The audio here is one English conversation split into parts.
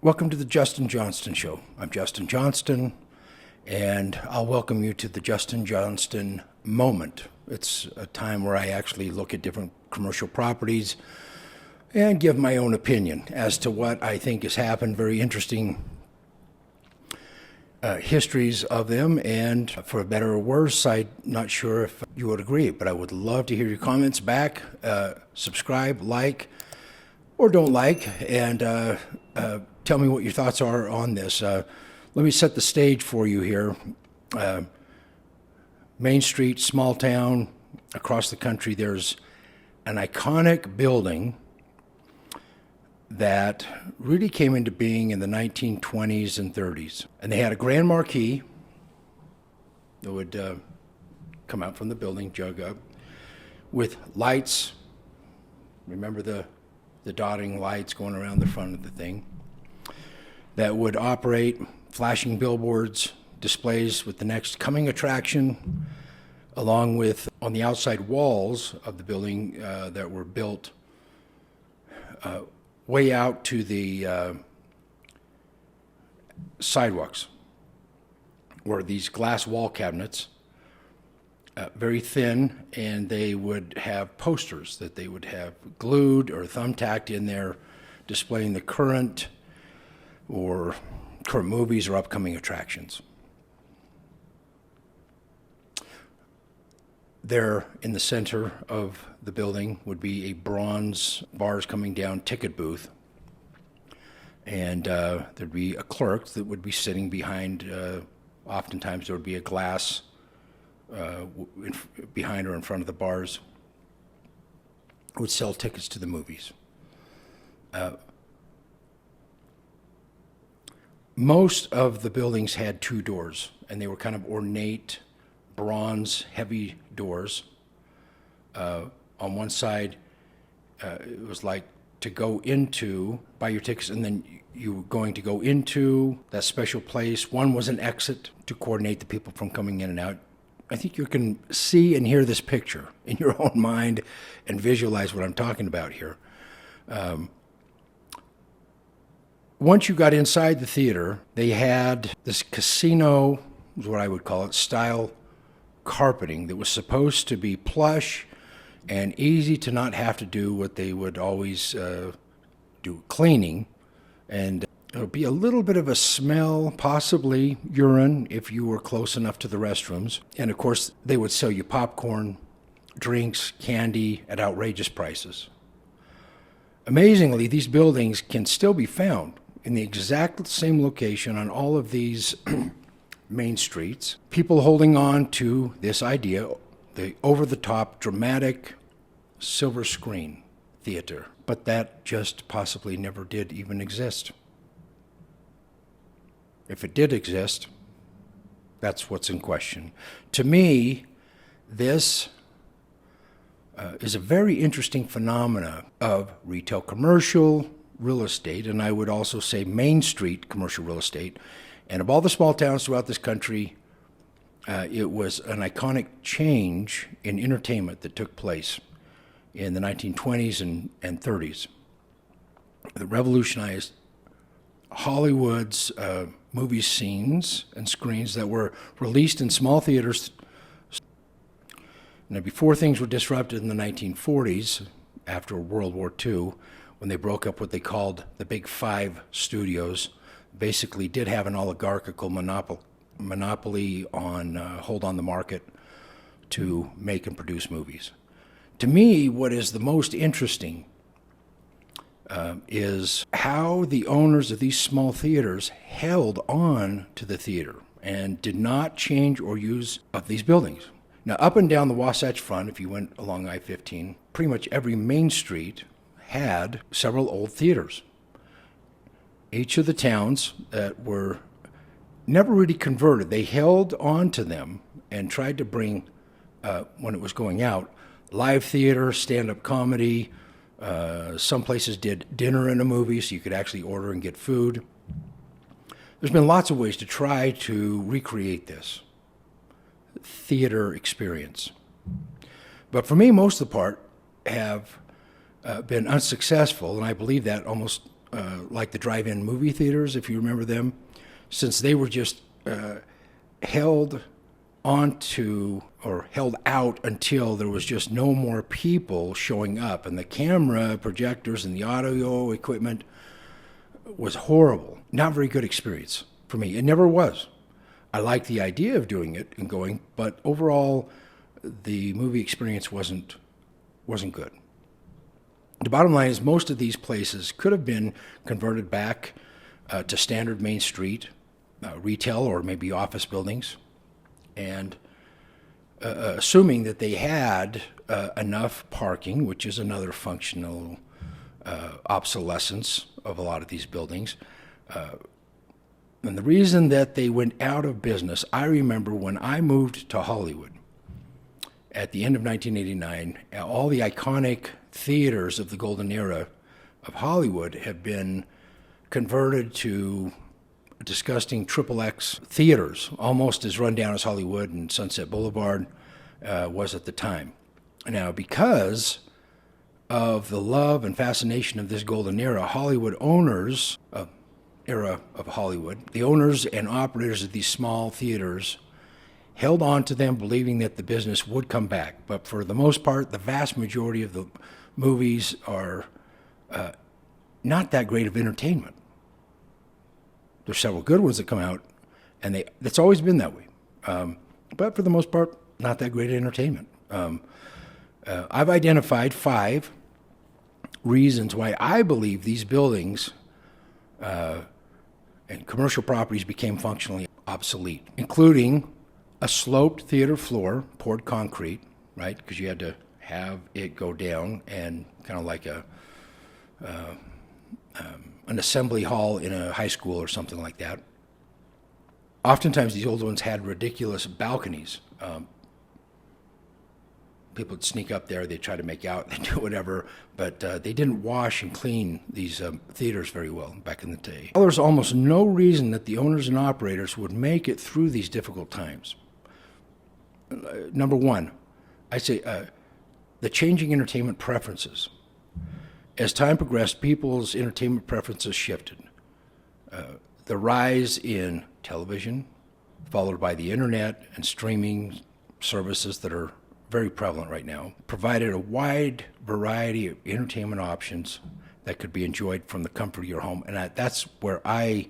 Welcome to the Justin Johnston Show. I'm Justin Johnston, and I'll welcome you to the Justin Johnston Moment. It's a time where I actually look at different commercial properties and give my own opinion as to what I think has happened. Very interesting histories of them, and for better or worse, I'm not sure if you would agree, but I would love to hear your comments back. Subscribe, like, or don't like, and tell me what your thoughts are on this. Let me set the stage for you here. Main Street, small town, across the country, there's an iconic building that really came into being in the 1920s and 30s. And they had a grand marquee that would come out from the building, jug up, with lights. Remember the dotting lights going around the front of the thing, that would operate flashing billboards, displays with the next coming attraction, along with on the outside walls of the building that were built way out to the sidewalks, were these glass wall cabinets, very thin, and they would have posters that they would have glued or thumbtacked in there displaying the current movies or upcoming attractions. There in the center of the building would be a bronze bars coming down ticket booth, and there'd be a clerk that would be sitting behind, oftentimes there would be a glass behind or in front of the bars, who would sell tickets to the movies. Most of the buildings had two doors, and they were kind of ornate, bronze, heavy doors. On one side, it was like to go into, buy your tickets, and then you were going to go into that special place. One was an exit to coordinate the people from coming in and out. I think you can see and hear this picture in your own mind and visualize what I'm talking about here. Once you got inside the theater, they had this casino, is what I would call it, style carpeting that was supposed to be plush and easy to not have to do what they would always do, cleaning. And it would be a little bit of a smell, possibly urine, if you were close enough to the restrooms. And of course, they would sell you popcorn, drinks, candy at outrageous prices. Amazingly, these buildings can still be found in the exact same location on all of these main streets. People holding on to this idea, the over-the-top, dramatic silver screen theater. But that just possibly never did even exist. If it did exist, that's what's in question. To me, this is a very interesting phenomena of retail commercial real estate, and I would also say Main Street commercial real estate. And of all the small towns throughout this country, it was an iconic change in entertainment that took place in the 1920s and 30s. That revolutionized Hollywood's movie scenes and screens that were released in small theaters. Now, before things were disrupted in the 1940s, after World War II, when they broke up what they called the Big Five studios, basically did have an oligarchical monopoly on hold on the market to make and produce movies. To me, what is the most interesting is how the owners of these small theaters held on to the theater and did not change or use of these buildings. Now, up and down the Wasatch Front, if you went along I-15, pretty much every main street had several old theaters. Each of the towns that were never really converted, they held on to them and tried to bring, when it was going out, live theater, stand-up comedy. Some places did dinner in a movie, so you could actually order and get food. There's been lots of ways to try to recreate this theater experience. But for me, most of the part have been unsuccessful, and I believe that almost like the drive-in movie theaters, if you remember them, since they were just held onto or held out until there was just no more people showing up, and the camera projectors and the audio equipment was horrible. Not very good experience for me. It never was. I liked the idea of doing it and going, but overall, the movie experience wasn't good. The bottom line is most of these places could have been converted back to standard Main Street retail or maybe office buildings, and assuming that they had enough parking, which is another functional obsolescence of a lot of these buildings. And the reason that they went out of business, I remember when I moved to Hollywood at the end of 1989, all the iconic theaters of the golden era of Hollywood have been converted to disgusting XXX theaters, almost as run down as Hollywood and Sunset Boulevard was at the time. Now, because of the love and fascination of this golden era, Hollywood owners, era of Hollywood, the owners and operators of these small theaters held on to them, believing that the business would come back. But for the most part, the vast majority of the movies are not that great of entertainment. There's several good ones that come out, and that's always been that way. But for the most part, not that great entertainment. I've identified 5 reasons why I believe these buildings and commercial properties became functionally obsolete, including a sloped theater floor, poured concrete, right? Because you had to have it go down, and kind of like an assembly hall in a high school or something like that. Oftentimes, these old ones had ridiculous balconies. People would sneak up there, they'd try to make out, they'd do whatever, but they didn't wash and clean these theaters very well back in the day. There's almost no reason that the owners and operators would make it through these difficult times. Number one, I say the changing entertainment preferences. As time progressed, people's entertainment preferences shifted. The rise in television, followed by the internet and streaming services that are very prevalent right now, provided a wide variety of entertainment options that could be enjoyed from the comfort of your home. And that's why I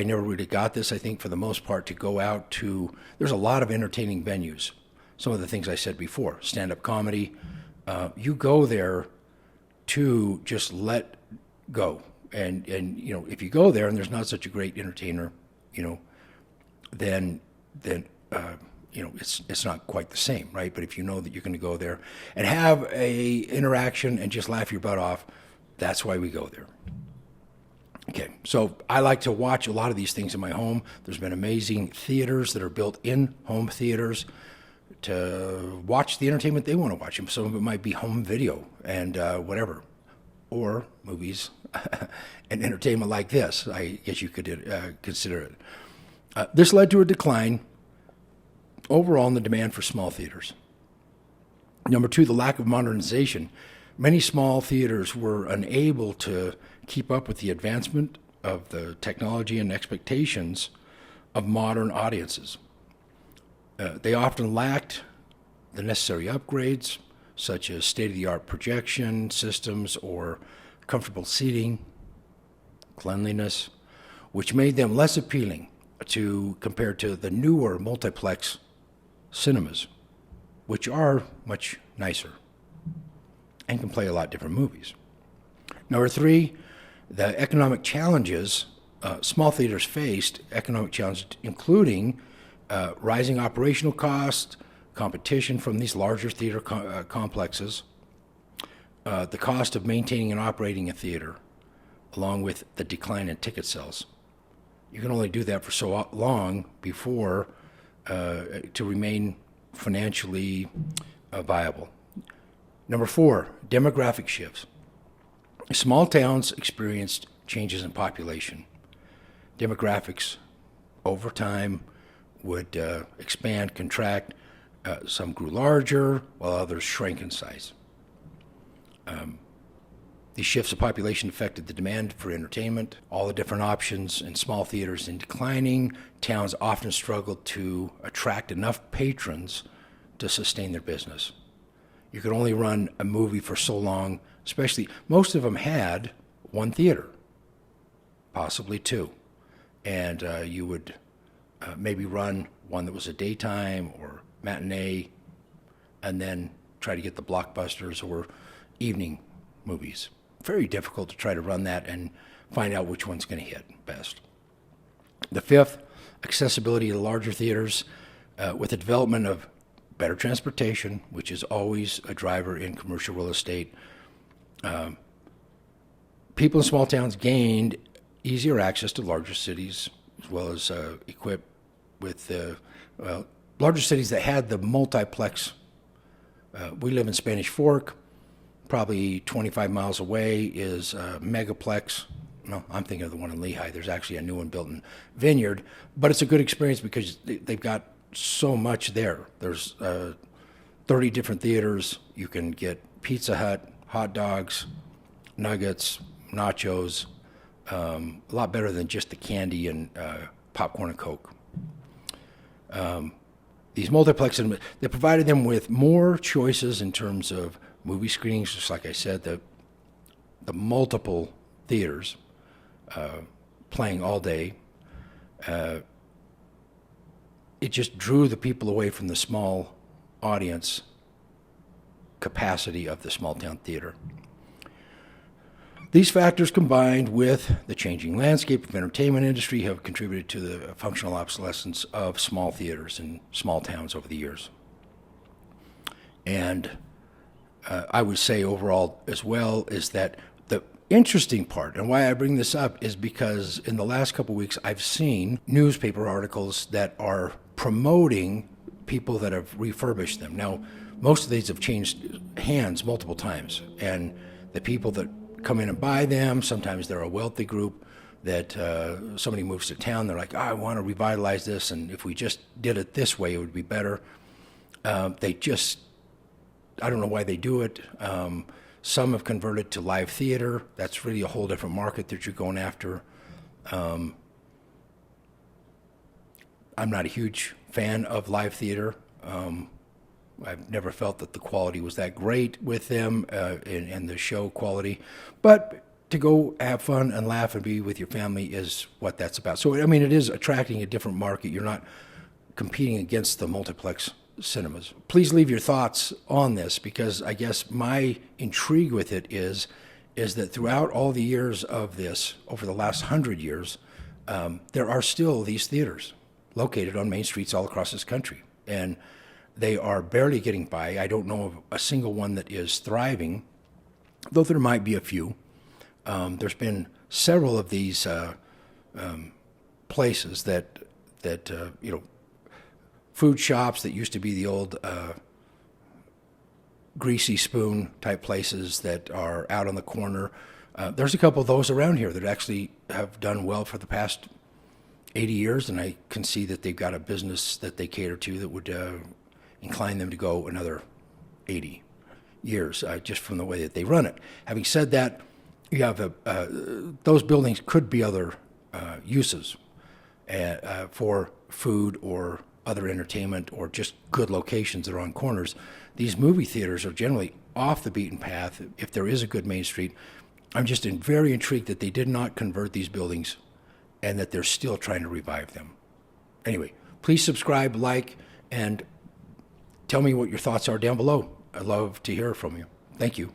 never really got this, I think, for the most part, to go out to, there's a lot of entertaining venues. Some of the things I said before, stand-up comedy, you go there to just let go. And you know, if you go there and there's not such a great entertainer, you know, then you know, it's not quite the same, right? But if you know that you're going to go there and have a interaction and just laugh your butt off, that's why we go there. Okay, so I like to watch a lot of these things in my home. There's been amazing theaters that are built in home theaters to watch the entertainment they want to watch. Some of it might be home video and whatever, or movies and entertainment like this. I guess you could consider it. This led to a decline overall in the demand for small theaters. Number 2, the lack of modernization. Many small theaters were unable to keep up with the advancement of the technology and expectations of modern audiences. They often lacked the necessary upgrades, such as state-of-the-art projection systems or comfortable seating, cleanliness, which made them less appealing compared to the newer multiplex cinemas, which are much nicer and can play a lot different movies. Number 3, the economic challenges small theaters faced, economic challenges including rising operational costs, competition from these larger theater complexes, the cost of maintaining and operating a theater, along with the decline in ticket sales. You can only do that for so long before to remain financially viable. Number 4, demographic shifts. Small towns experienced changes in population. Demographics over time would expand, contract. Some grew larger, while others shrank in size. These shifts of population affected the demand for entertainment. All the different options in small theaters in declining. Towns often struggled to attract enough patrons to sustain their business. You could only run a movie for so long, especially most of them had one theater, possibly two. And you would maybe run one that was a daytime or matinee, and then try to get the blockbusters or evening movies. Very difficult to try to run that and find out which one's going to hit best. The fifth, accessibility to larger theaters with the development of better transportation, which is always a driver in commercial real estate. People in small towns gained easier access to larger cities, as well as equipped with larger cities that had the multiplex. We live in Spanish Fork. Probably 25 miles away is Megaplex. No, I'm thinking of the one in Lehigh. There's actually a new one built in Vineyard. But it's a good experience because they've got so much there. There's 30 different theaters. You can get Pizza Hut, hot dogs, nuggets, nachos. A lot better than just the candy and popcorn and Coke. These multiplexes, they provided them with more choices in terms of movie screenings, just like I said, the multiple theaters playing all day. It just drew the people away from the small audience capacity of the small town theater. These factors, combined with the changing landscape of entertainment industry, have contributed to the functional obsolescence of small theaters in small towns over the years. And I would say overall as well is that the interesting part, and why I bring this up, is because in the last couple of weeks I've seen newspaper articles that are promoting people that have refurbished them. Now, most of these have changed hands multiple times, and the people that come in and buy them, sometimes they're a wealthy group that somebody moves to town, they're like, I want to revitalize this, and if we just did it this way, it would be better. I don't know why they do it. Some have converted to live theater. That's really a whole different market that you're going after. I'm not a huge fan of live theater. I've never felt that the quality was that great with them and the show quality. But to go have fun and laugh and be with your family is what that's about. So, I mean, it is attracting a different market. You're not competing against the multiplex cinemas. Please leave your thoughts on this, because I guess my intrigue with it is that throughout all the years of this, over the last 100 years, there are still these theaters located on main streets all across this country. And they are barely getting by. I don't know of a single one that is thriving, though there might be a few. There's been several of these places that food shops that used to be the old greasy spoon type places that are out on the corner. There's a couple of those around here that actually have done well for the past 80 years, and I can see that they've got a business that they cater to that would incline them to go another 80 years, just from the way that they run it. Having said that, you have those buildings could be other uses for food or other entertainment, or just good locations that are on corners. These movie theaters are generally off the beaten path if there is a good main street. I'm just very intrigued that they did not convert these buildings and that they're still trying to revive them. Anyway, please subscribe, like, and tell me what your thoughts are down below. I'd love to hear from you. Thank you.